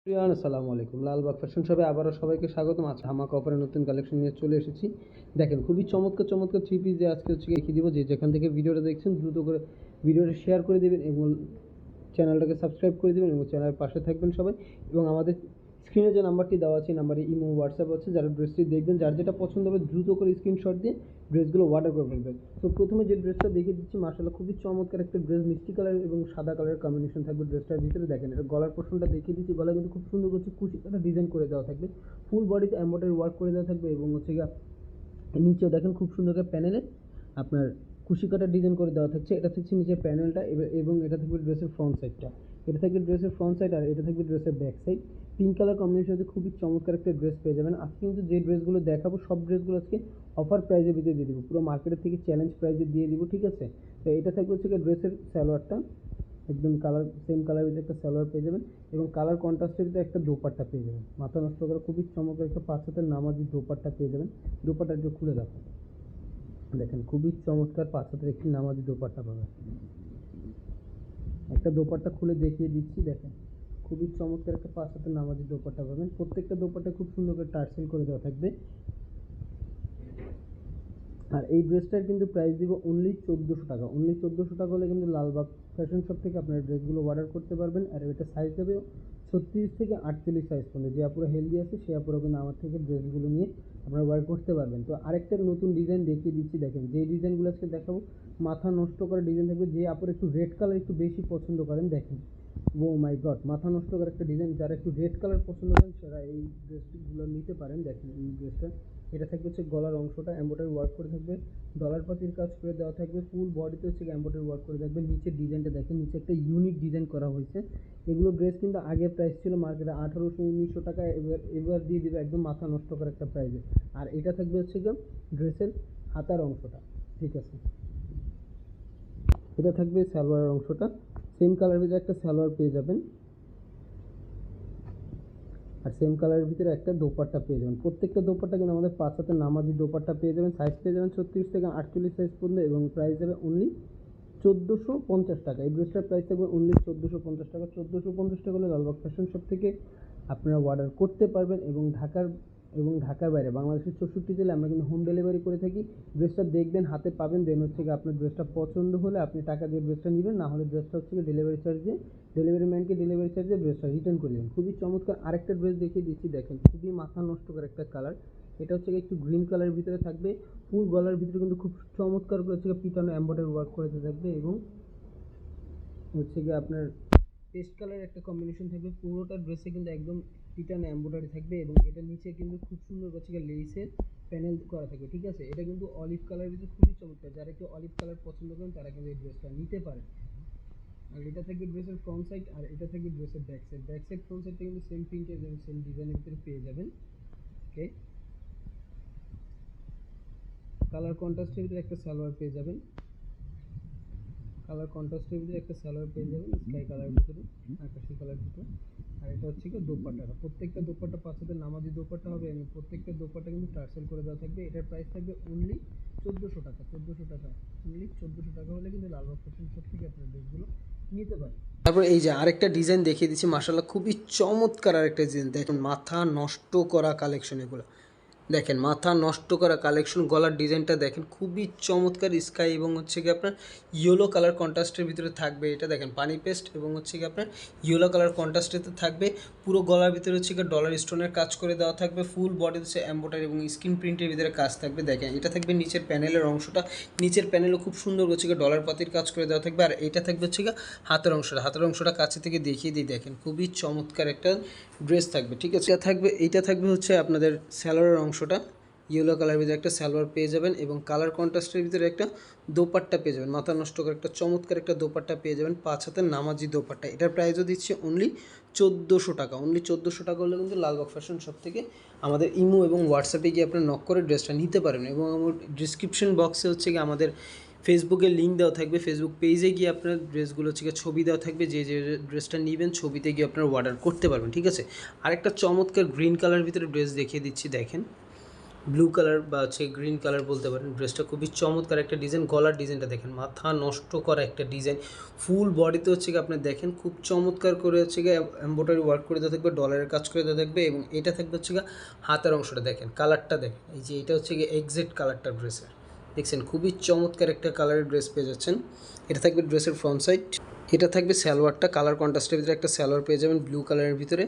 আসসালামু আলাইকুম। লালবাগ ফ্যাশন শপে আবারও সবাইকে স্বাগতম। আজকে ধামাকা অফারে নতুন কালেকশন নিয়ে চলে এসেছি। দেখেন খুবই চমৎকার চমৎকার থ্রি পিস যে আজকে দেখিয়ে দিব। যে যেখান থেকে ভিডিওটা দেখছেন দ্রুত করে ভিডিওটা শেয়ার করে দেবেন এবং চ্যানেলটাকে সাবস্ক্রাইব করে দেবেন এবং চ্যানেলের পাশে থাকবেন সবাই। এবং আমাদের স্ক্রিনে যে নাম্বারটি দেওয়া আছে নাম্বারে ইমো হোয়াটসঅ্যাপ আছে। যারা ড্রেসটি দেখবেন যার যেটা পছন্দ হবে দ্রুত করে স্ক্রিনশট দিয়ে ড্রেসগুলো অর্ডার করে ফেলবেন। তো প্রথমে যে ড্রেসটা দেখিয়ে দিচ্ছি মাশাআল্লাহ খুবই চমৎকার একটা ড্রেস, মিষ্টি কালার এবং সাদা কালারের কম্বিনেশন থাকবে ড্রেসটার ভিতরে। দেখেন এটা গলার পোর্শনটা দেখিয়ে দিচ্ছি। গলা কিন্তু খুব সুন্দর করছে কুচি একটা ডিজাইন করে দেওয়া থাকবে, ফুল বডিতে এমব্রয়ডারি ওয়ার্ক করে দেওয়া থাকবে এবং নিচেও দেখেন খুব সুন্দর করে প্যানেলে আপনার কুশি কাটার ডিজাইন করে দেওয়া থাকছে। এটা থাকছে নিচের প্যানেলটা এবং এটা থাকবে ড্রেসের ফ্রন্ট সাইডটা। এটা থাকবে ড্রেসের ফ্রন্ট সাইড আর এটা থাকবে ড্রেসের back side. Pink colour combination হচ্ছে খুবই চমৎকার একটা ড্রেস পেয়ে যাবেন। আজকে কিন্তু যে ড্রেসগুলো দেখাবো সব ড্রেসগুলো আজকে অফার প্রাইজের ভিতরে দিয়ে দিব, পুরো মার্কেটের থেকে চ্যালেঞ্জ প্রাইজে দিয়ে দিব, ঠিক আছে। তো এটা থাকবে হচ্ছে ড্রেসের সালোয়ারটা একদম কালার সেম কালার ভিতরে একটা সালোয়ার পেয়ে যাবেন এবং কালার কন্ট্রাস্টের ভিতরে একটা দোপাট্টা পেয়ে যাবেন। মাথা নষ্ট করে খুবই চমৎকার একটা 5 হাতের নামাজি দোপাট্টা পেয়ে যাবেন। দোপাট্টা একটু খুলে দেখো, দেখেন খুবই চমৎকার 5 হাতের একটি নামাজি দোপাট্টা পাবেন। একটা দোপাট্টা খুলে দেখিয়ে দিচ্ছি, দেখেন খুবই চমৎকার একটা 5 হাতের নামাজি দোপাট্টা পাবেন। প্রত্যেকটা দোপাট্টা খুব সুন্দর করে টার্সেল করে দেওয়া থাকবে। আর এই ড্রেসটার কিন্তু প্রাইস দিব অনলি 1400 টাকা। অনলি 1400 টাকা হলে কিন্তু লালবাগ ফ্যাশন শপ থেকে আপনারা ড্রেসগুলো অর্ডার করতে পারবেন। আর এটা সাইজ দেবে 36 থেকে 48 সাইজ পর্যন্ত। যে আপুরা হেলদি আছে সে আপুরা কিন্তু আমার থেকে ড্রেসগুলো নিয়ে আপনারা ওয়ার করতে পারবেন। তো আরেকটা নতুন ডিজাইন দেখিয়ে দিচ্ছি, দেখেন যে ডিজাইনগুলো আজকে দেখাবো মাথা নষ্ট করা ডিজাইন থাকবে। যে আপুরা একটু রেড কালার একটু বেশি পছন্দ করেন, দেখেন ও মাই গড মাথা নষ্ট করা একটা ডিজাইন। যারা একটু রেড কালার পছন্দ করেন তারা এই ড্রেসগুলো নিতে পারেন। দেখেন এই ড্রেসটা, এটা থাকবে হচ্ছে গলার অংশটা এমব্রয়ডারি ওয়ার্ক করে থাকবে, ডলার পাতির কাজ করে দেওয়া থাকবে, ফুল বডিতে হচ্ছে এমব্রয়ডারি ওয়ার্ক করে থাকবে। নিচের ডিজাইনটা দেখেন, নিচে একটা ইউনিক ডিজাইন করা হয়েছে। এগুলো ড্রেস কিন্তু আগে প্রাইস ছিল মার্কেটে 1800-1900 টাকা, এবার দিয়ে দেবে একদম মাথা নষ্ট করা একটা প্রাইসে। আর এটা থাকবে হচ্ছে ড্রেসের হাতার অংশটা, ঠিক আছে। এটা থাকবে সালোয়ারের অংশটা, সেম কালার ভিতরে একটা সালোয়ার পেয়ে যাবেন আর সেম কালারের ভিতরে একটা দোপাট্টা পেয়ে যাবেন। প্রত্যেকটা দোপাট্টা কিন্তু আমাদের 5 হাতের নামাজি দোপাট্টা পেয়ে যাবেন। সাইজ পেয়ে যাবেন 36 থেকে 48 সাইজ পর্যন্ত এবং প্রাইস যাবে অনলি 1450 টাকা। এই ড্রেসটার প্রাইস থাকবে অনলি 1450 টাকা। 1450 টাকা হলে লালবাগ ফ্যাশন শপ থেকে আপনারা অর্ডার করতে পারবেন এবং ঢাকার বাইরে বাংলাদেশের 64 জেলায় আমরা কিন্তু হোম ডেলিভারি করে থাকি। ড্রেসটা দেখবেন, হাতে পাবেন, দেন হচ্ছে আপনার ড্রেসটা পছন্দ হলে আপনি টাকা দিয়ে ড্রেসটা নেবেন, না হলে ড্রেসটা হচ্ছে ডেলিভারি চার্জ দিয়ে ডেলিভারি ম্যানকে ডেলিভারি চার্জে ড্রেসটা রিটার্ন করে দেবেন। খুবই চমৎকার আরেকটা ড্রেস দেখিয়ে দিচ্ছি, দেখেন খুবই মাথা নষ্ট করে একটা কালার। এটা হচ্ছে একটু গ্রিন কালারের ভিতরে থাকবে, ফুল গলার ভিতরে কিন্তু খুব চমৎকার করে হচ্ছে পিটানো এমব্রয়ডারি ওয়ার্ক করে থাকবে এবং হচ্ছে আপনার পেস্ট কালারের একটা কম্বিনেশন থাকবে। পুরোটা ড্রেসে কিন্তু একদম পিটানো এমব্রয়ডারি থাকবে এবং এটা নিচে কিন্তু খুব সুন্দর হচ্ছে লেসের প্যানেল করা থাকবে, ঠিক আছে। এটা কিন্তু অলিভ কালারের ভিতরে খুবই চমৎকার। যারা একটু অলিভ কালার পছন্দ করেন তারা কিন্তু এই ড্রেসটা নিতে পারেন। আর এটা থাকবে ড্রেসের ফ্রন্ট সাইড আর এটা থাকবে ড্রেসের back side. Back side front সাইডটা কিন্তু সেম প্রিন্টের এবং সেম ডিজাইনের ভিতরে পেয়ে যাবেন। ওকে, কালার কন্ট্রাস্টের ভিতরে একটা সালোয়ার পেয়ে যাবেন। কালার কন্ট্রাস্টের ভিতরে একটা সালোয়ার পেয়ে যাবেন স্কাই কালারের ভিতরে, আকাশি কালার ভিতরে। আর এটা হচ্ছে দোপাট্টাটা, প্রত্যেকটা দোপাট্টা 5 হাতের নামাজি দোপাট্টা হবে এবং প্রত্যেকটা দোপাট্টা কিন্তু টার্সেল করে দেওয়া থাকবে। এটার প্রাইস থাকবে অনলি 1400 টাকা। 1400 টাকা, অনলি 1400 টাকা হলে কিন্তু লালবাগ ফ্যাশন শপ থেকে আপনার ড্রেসগুলো নিতে পারেন। তারপর এই যে আরেকটা ডিজাইন দেখিয়ে দিচ্ছি, মাশাআল্লাহ খুবই চমৎকার আরেকটা ডিজাইন। দেখুন মাথা নষ্ট করা কালেকশন এগুলো, দেখেন মাথা নষ্ট করা কালেকশন। গলার ডিজাইনটা দেখেন খুবই চমৎকার, স্কাই এবং হচ্ছে আপনার ইয়েলো কালার কন্ট্রাস্টের ভিতরে থাকবে। এটা দেখেন পানি পেস্ট এবং হচ্ছে আপনার ইয়েলো কালার কন্ট্রাস্টেতে থাকবে। পুরো গলার ভিতরে হচ্ছে ডলার স্টোনের কাজ করে দেওয়া থাকবে, ফুল বডি হচ্ছে এমব্রয়ডারি এবং স্ক্রিন প্রিন্টের ভিতরে কাজ থাকবে। দেখেন এটা থাকবে নিচের প্যানেলের অংশটা, নিচের প্যানেলও খুব সুন্দর হচ্ছে ডলার পাতির কাজ করে দেওয়া থাকবে। আর এটা থাকবে হচ্ছে হাতের অংশটা, হাতের অংশটা কাছে থেকে দেখিয়ে দিই, দেখেন খুবই চমৎকার একটা ড্রেস থাকবে, ঠিক আছে। এইটা থাকবে হচ্ছে আপনাদের স্যালোয়ারের অংশটা, ইয়েলো কালারের ভিতরে একটা সালোয়ার পেয়ে যাবেন এবং কালার কন্ট্রাস্টের ভিতরে একটা দোপাট্টা পেয়ে যাবেন। মাথা নষ্ট করে একটা চমৎকার একটা দোপাট্টা পেয়ে যাবেন, 5 হাতের নামাজি দোপাট্টা। এটার প্রাইসও দিচ্ছে অনলি 1400 টাকা। অনলি 1400 টাকা হলে কিন্তু লালবাগ ফ্যাশন শপ থেকে আমাদের ইমো এবং হোয়াটসঅ্যাপে গিয়ে আপনার নক করে ড্রেসটা নিতে পারেন। এবং আমার ডিসক্রিপশন বক্সে হচ্ছে আমাদের ফেসবুকের লিঙ্ক দেওয়া থাকবে, ফেসবুক পেজে গিয়ে আপনার ড্রেসগুলো হচ্ছে ছবি দেওয়া থাকবে, যে যে ড্রেসটা নেবেন ছবিতে গিয়ে আপনার অর্ডার করতে পারবেন, ঠিক আছে। আরেকটা চমৎকার গ্রিন কালার ভিতরে ড্রেস দেখিয়ে দিচ্ছি, দেখেন ব্লু কালার বা হচ্ছে গ্রিন কালার বলতে পারেন। ড্রেসটা খুবই চমৎকার একটা ডিজাইন, গলার ডিজাইনটা দেখেন, মাথা নষ্ট করা একটা ডিজাইন। ফুল বডিতে হচ্ছে কি আপনি দেখেন খুব চমৎকার করে হচ্ছে গিয়ে এমব্রয়ডারি ওয়ার্ক করে দেওয়া থাকবে, ডলারের কাজ করে দেওয়া থাকবে, এবং এটা থাকবে হচ্ছে গিয়ে হাতের অংশটা দেখেন, কালারটা দেখেন, এই যে এটা হচ্ছে গিয়ে এক্সাক্ট কালারটা ড্রেসের, দেখছেন খুবই চমৎকার একটা কালারের ড্রেস পেয়ে যাচ্ছেন। এটা থাকবে ড্রেসের ফ্রন্ট সাইড, এটা থাকবে সালোয়ারটা, কালার কন্ট্রাস্টের ভিতরে একটা সালোয়ার পেয়ে যাবেন ব্লু কালারের ভিতরে।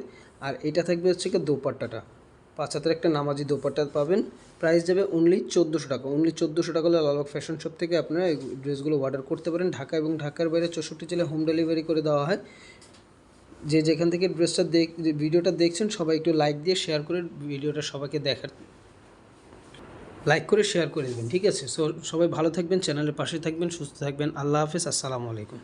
আর এটা থাকবে হচ্ছে কি দোপাট্টাটা, 5 হাতের একটা নামাজি দোপাট্টা পাবেন। প্রাইস যাবে অনলি 1400 টাকা। অনলি 1400 টাকা হলে লালবাগ ফ্যাশন শপ থেকে আপনারা এই ড্রেসগুলো অর্ডার করতে পারেন। ঢাকা এবং ঢাকার বাইরে 64 জেলায় হোম ডেলিভারি করে দেওয়া হয়। যে যেখান থেকে ড্রেসটা ভিডিওটা দেখছেন সবাই একটু লাইক দিয়ে শেয়ার করে ভিডিওটা সবাইকে লাইক করে শেয়ার করে দেবেন, ঠিক আছে? সো সবাই ভালো থাকবেন, চ্যানেলের পাশে থাকবেন, সুস্থ থাকবেন। আল্লাহ হাফেজ, আসসালামু আলাইকুম।